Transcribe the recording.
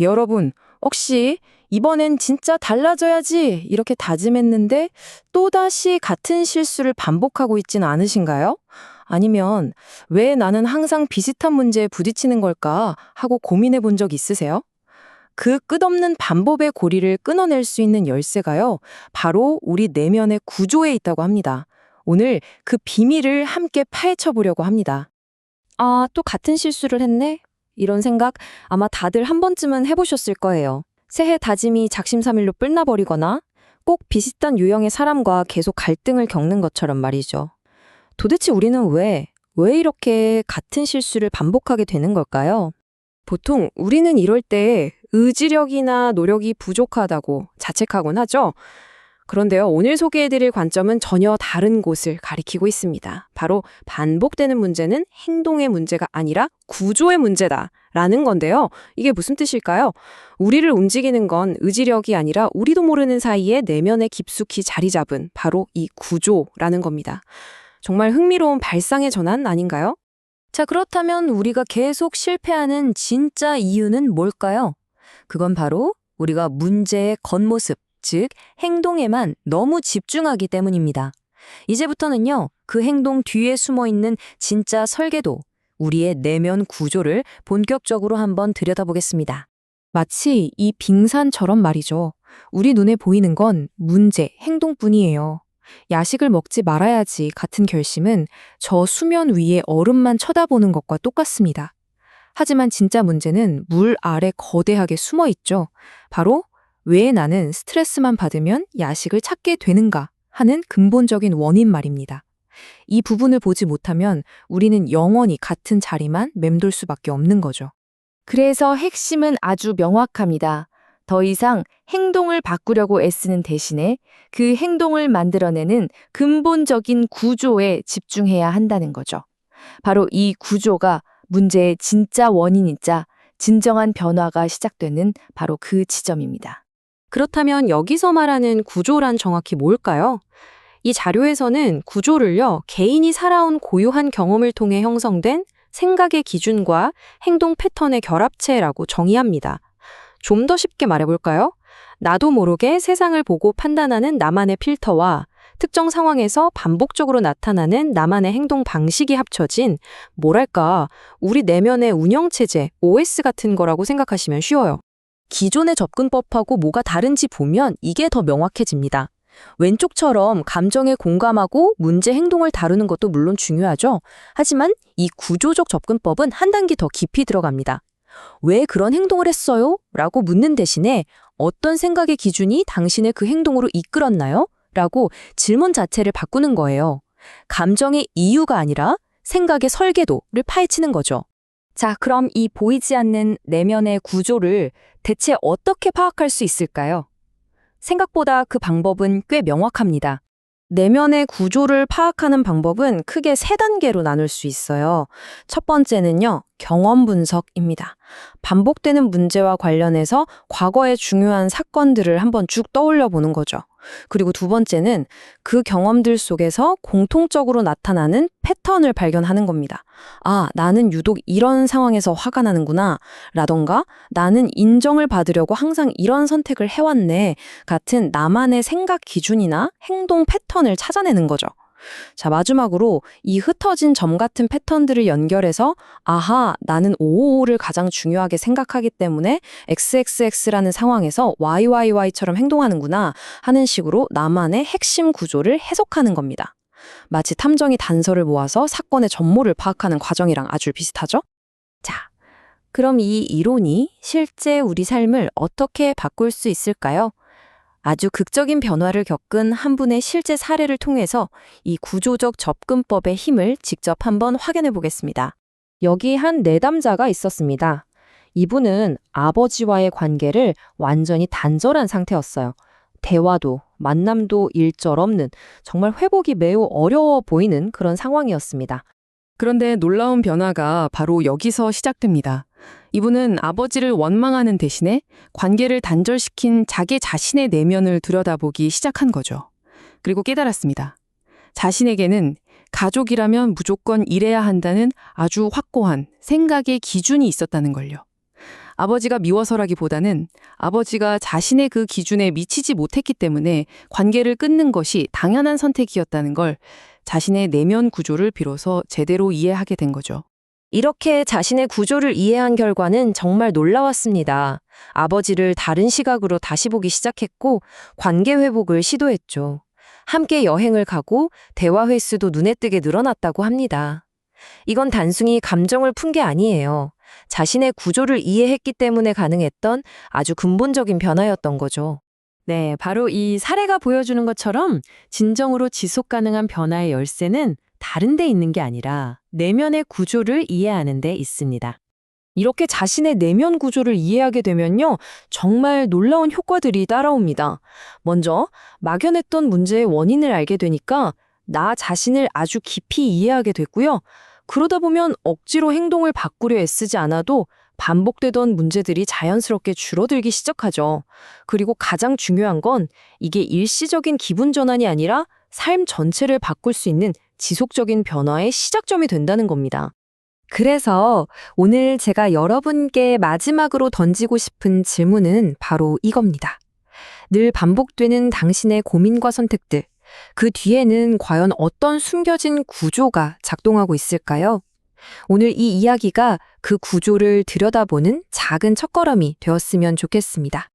여러분, 혹시 이번엔 진짜 달라져야지 이렇게 다짐했는데 또다시 같은 실수를 반복하고 있진 않으신가요? 아니면 왜 나는 항상 비슷한 문제에 부딪히는 걸까 하고 고민해 본 적 있으세요? 그 끝없는 반복의 고리를 끊어낼 수 있는 열쇠가요, 바로 우리 내면의 구조에 있다고 합니다. 오늘 그 비밀을 함께 파헤쳐 보려고 합니다. 아, 또 같은 실수를 했네? 이런 생각 아마 다들 한 번쯤은 해보셨을 거예요. 새해 다짐이 작심삼일로 끝나버리거나 꼭 비슷한 유형의 사람과 계속 갈등을 겪는 것처럼 말이죠. 도대체 우리는 왜 이렇게 같은 실수를 반복하게 되는 걸까요? 보통 우리는 이럴 때 의지력이나 노력이 부족하다고 자책하곤 하죠. 그런데요, 오늘 소개해드릴 관점은 전혀 다른 곳을 가리키고 있습니다. 바로 반복되는 문제는 행동의 문제가 아니라 구조의 문제다라는 건데요. 이게 무슨 뜻일까요? 우리를 움직이는 건 의지력이 아니라 우리도 모르는 사이에 내면에 깊숙이 자리 잡은 바로 이 구조라는 겁니다. 정말 흥미로운 발상의 전환 아닌가요? 자, 그렇다면 우리가 계속 실패하는 진짜 이유는 뭘까요? 그건 바로 우리가 문제의 겉모습, 즉 행동에만 너무 집중하기 때문입니다. 이제부터는요, 그 행동 뒤에 숨어 있는 진짜 설계도, 우리의 내면 구조를 본격적으로 한번 들여다보겠습니다. 마치 이 빙산처럼 말이죠. 우리 눈에 보이는 건 문제, 행동뿐이에요. 야식을 먹지 말아야지 같은 결심은 저 수면 위에 얼음만 쳐다보는 것과 똑같습니다. 하지만 진짜 문제는 물 아래 거대하게 숨어 있죠. 바로 왜 나는 스트레스만 받으면 야식을 찾게 되는가 하는 근본적인 원인 말입니다. 이 부분을 보지 못하면 우리는 영원히 같은 자리만 맴돌 수밖에 없는 거죠. 그래서 핵심은 아주 명확합니다. 더 이상 행동을 바꾸려고 애쓰는 대신에 그 행동을 만들어내는 근본적인 구조에 집중해야 한다는 거죠. 바로 이 구조가 문제의 진짜 원인이자 진정한 변화가 시작되는 바로 그 지점입니다. 그렇다면 여기서 말하는 구조란 정확히 뭘까요? 이 자료에서는 구조를요, 개인이 살아온 고유한 경험을 통해 형성된 생각의 기준과 행동 패턴의 결합체라고 정의합니다. 좀 더 쉽게 말해볼까요? 나도 모르게 세상을 보고 판단하는 나만의 필터와 특정 상황에서 반복적으로 나타나는 나만의 행동 방식이 합쳐진, 뭐랄까, 우리 내면의 운영체제, OS 같은 거라고 생각하시면 쉬워요. 기존의 접근법하고 뭐가 다른지 보면 이게 더 명확해집니다. 왼쪽처럼 감정에 공감하고 문제 행동을 다루는 것도 물론 중요하죠. 하지만 이 구조적 접근법은 한 단계 더 깊이 들어갑니다. 왜 그런 행동을 했어요? 라고 묻는 대신에 어떤 생각의 기준이 당신을 그 행동으로 이끌었나요? 라고 질문 자체를 바꾸는 거예요. 감정의 이유가 아니라 생각의 설계도를 파헤치는 거죠. 자, 그럼 이 보이지 않는 내면의 구조를 대체 어떻게 파악할 수 있을까요? 생각보다 그 방법은 꽤 명확합니다. 내면의 구조를 파악하는 방법은 크게 세 단계로 나눌 수 있어요. 첫 번째는요, 경험 분석입니다. 반복되는 문제와 관련해서 과거의 중요한 사건들을 한번 쭉 떠올려 보는 거죠. 그리고 두 번째는 그 경험들 속에서 공통적으로 나타나는 패턴을 발견하는 겁니다. 아, 나는 유독 이런 상황에서 화가 나는구나. 라던가 나는 인정을 받으려고 항상 이런 선택을 해왔네. 같은 나만의 생각 기준이나 행동 패턴을 찾아내는 거죠. 자, 마지막으로 이 흩어진 점 같은 패턴들을 연결해서 아하, 나는 555를 가장 중요하게 생각하기 때문에 XXX라는 상황에서 YYY처럼 행동하는구나 하는 식으로 나만의 핵심 구조를 해석하는 겁니다. 마치 탐정이 단서를 모아서 사건의 전모를 파악하는 과정이랑 아주 비슷하죠? 자, 그럼 이 이론이 실제 우리 삶을 어떻게 바꿀 수 있을까요? 아주 극적인 변화를 겪은 한 분의 실제 사례를 통해서 이 구조적 접근법의 힘을 직접 한번 확인해 보겠습니다. 여기 한 내담자가 있었습니다. 이분은 아버지와의 관계를 완전히 단절한 상태였어요. 대화도, 만남도 일절없는, 정말 회복이 매우 어려워 보이는 그런 상황이었습니다. 그런데 놀라운 변화가 바로 여기서 시작됩니다. 이분은 아버지를 원망하는 대신에 관계를 단절시킨 자기 자신의 내면을 들여다보기 시작한 거죠. 그리고 깨달았습니다. 자신에게는 가족이라면 무조건 이래야 한다는 아주 확고한 생각의 기준이 있었다는 걸요. 아버지가 미워서라기보다는 아버지가 자신의 그 기준에 미치지 못했기 때문에 관계를 끊는 것이 당연한 선택이었다는 걸 자신의 내면 구조를 비로소 제대로 이해하게 된 거죠. 이렇게 자신의 구조를 이해한 결과는 정말 놀라웠습니다. 아버지를 다른 시각으로 다시 보기 시작했고 관계 회복을 시도했죠. 함께 여행을 가고 대화 횟수도 눈에 띄게 늘어났다고 합니다. 이건 단순히 감정을 푼 게 아니에요. 자신의 구조를 이해했기 때문에 가능했던 아주 근본적인 변화였던 거죠. 네, 바로 이 사례가 보여주는 것처럼 진정으로 지속 가능한 변화의 열쇠는 다른 데 있는 게 아니라 내면의 구조를 이해하는 데 있습니다. 이렇게 자신의 내면 구조를 이해하게 되면요, 정말 놀라운 효과들이 따라옵니다. 먼저, 막연했던 문제의 원인을 알게 되니까 나 자신을 아주 깊이 이해하게 됐고요. 그러다 보면 억지로 행동을 바꾸려 애쓰지 않아도 반복되던 문제들이 자연스럽게 줄어들기 시작하죠. 그리고 가장 중요한 건 이게 일시적인 기분 전환이 아니라 삶 전체를 바꿀 수 있는 지속적인 변화의 시작점이 된다는 겁니다. 그래서 오늘 제가 여러분께 마지막으로 던지고 싶은 질문은 바로 이겁니다. 늘 반복되는 당신의 고민과 선택들, 그 뒤에는 과연 어떤 숨겨진 구조가 작동하고 있을까요? 오늘 이 이야기가 그 구조를 들여다보는 작은 첫걸음이 되었으면 좋겠습니다.